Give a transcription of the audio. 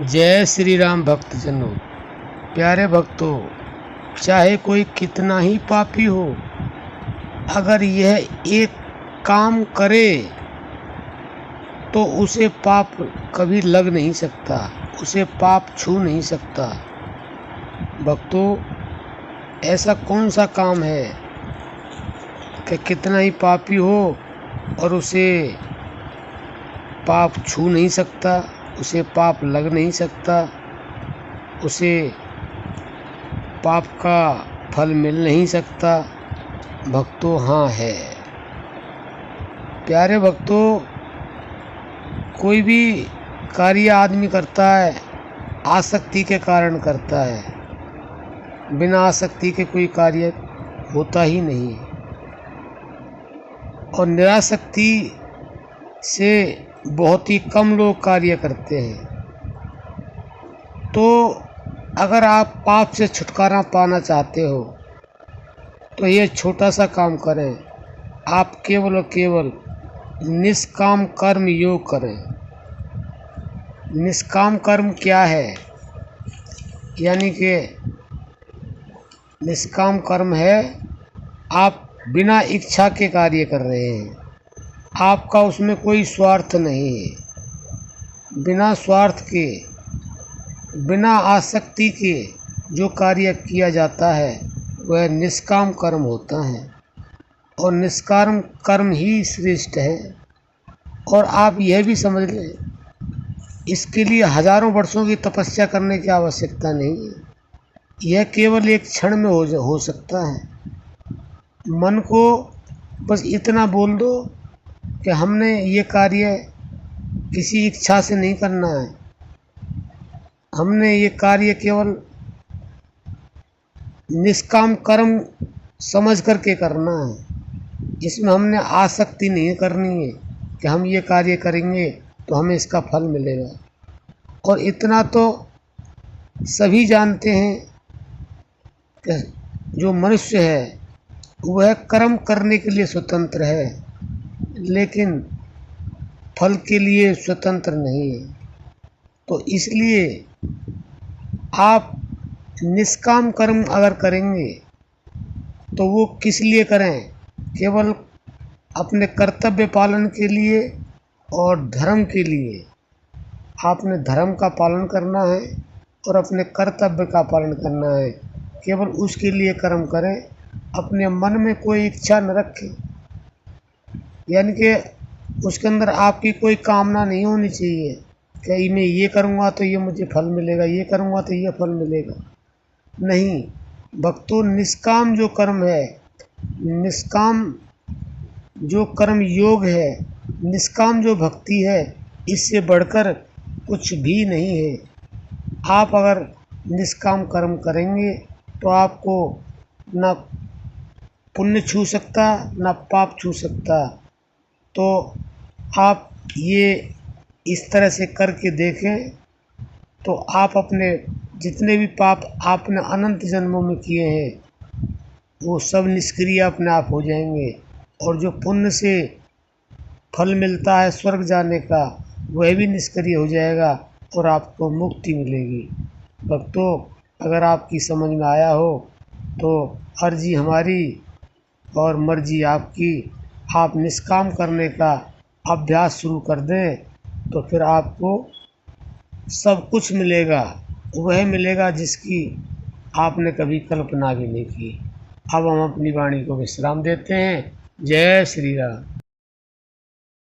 जय श्री राम भक्तजनों। प्यारे भक्तों, चाहे कोई कितना ही पापी हो, अगर यह एक काम करे तो उसे पाप कभी लग नहीं सकता, उसे पाप छू नहीं सकता। भक्तों, ऐसा कौन सा काम है कि कितना ही पापी हो और उसे पाप छू नहीं सकता, उसे पाप लग नहीं सकता, उसे पाप का फल मिल नहीं सकता। भक्तों, हाँ है। प्यारे भक्तों, कोई भी कार्य आदमी करता है आसक्ति के कारण करता है। बिना आसक्ति के कोई कार्य होता ही नहीं। और निरासक्ति से बहुत ही कम लोग कार्य करते हैं। तो अगर आप पाप से छुटकारा पाना चाहते हो तो ये छोटा सा काम करें। आप केवल और केवल निष्काम कर्म योग करें। निष्काम कर्म क्या है? यानी कि निष्काम कर्म है आप बिना इच्छा के कार्य कर रहे हैं, आपका उसमें कोई स्वार्थ नहीं है। बिना स्वार्थ के, बिना आसक्ति के जो कार्य किया जाता है वह निष्काम कर्म होता है। और निष्काम कर्म ही श्रेष्ठ है। और आप यह भी समझ लें, इसके लिए हजारों वर्षों की तपस्या करने की आवश्यकता नहीं है। यह केवल एक क्षण में हो सकता है। मन को बस इतना बोल दो कि हमने ये कार्य किसी इच्छा से नहीं करना है, हमने ये कार्य केवल निष्काम कर्म समझ करके करना है। इसमें हमने आसक्ति नहीं करनी है कि हम ये कार्य करेंगे तो हमें इसका फल मिलेगा। और इतना तो सभी जानते हैं कि जो मनुष्य है वह कर्म करने के लिए स्वतंत्र है, लेकिन फल के लिए स्वतंत्र नहीं है। तो इसलिए आप निष्काम कर्म अगर करेंगे तो वो किस लिए करें? केवल अपने कर्तव्य पालन के लिए और धर्म के लिए। आपने धर्म का पालन करना है और अपने कर्तव्य का पालन करना है। केवल उसके लिए कर्म करें, अपने मन में कोई इच्छा न रखें। यानी कि उसके अंदर आपकी कोई कामना नहीं होनी चाहिए कि मैं ये करूँगा तो ये मुझे फल मिलेगा, ये करूँगा तो ये फल मिलेगा। नहीं भक्तों, निष्काम जो कर्म है, निष्काम जो कर्म योग है, निष्काम जो भक्ति है, इससे बढ़कर कुछ भी नहीं है। आप अगर निष्काम कर्म करेंगे तो आपको ना पुण्य छू सकता ना पाप छू सकता। तो आप ये इस तरह से करके देखें तो आप अपने जितने भी पाप आपने अनंत जन्मों में किए हैं वो सब निष्क्रिय अपने आप हो जाएंगे। और जो पुण्य से फल मिलता है स्वर्ग जाने का, वह भी निष्क्रिय हो जाएगा और आपको मुक्ति मिलेगी। भक्तों, अगर आपकी समझ में आया हो तो अर्जी हमारी और मर्जी आपकी। आप निष्काम करने का अभ्यास शुरू कर दें तो फिर आपको सब कुछ मिलेगा, वह मिलेगा जिसकी आपने कभी कल्पना भी नहीं की। अब हम अपनी वाणी को विश्राम देते हैं। जय श्री राम।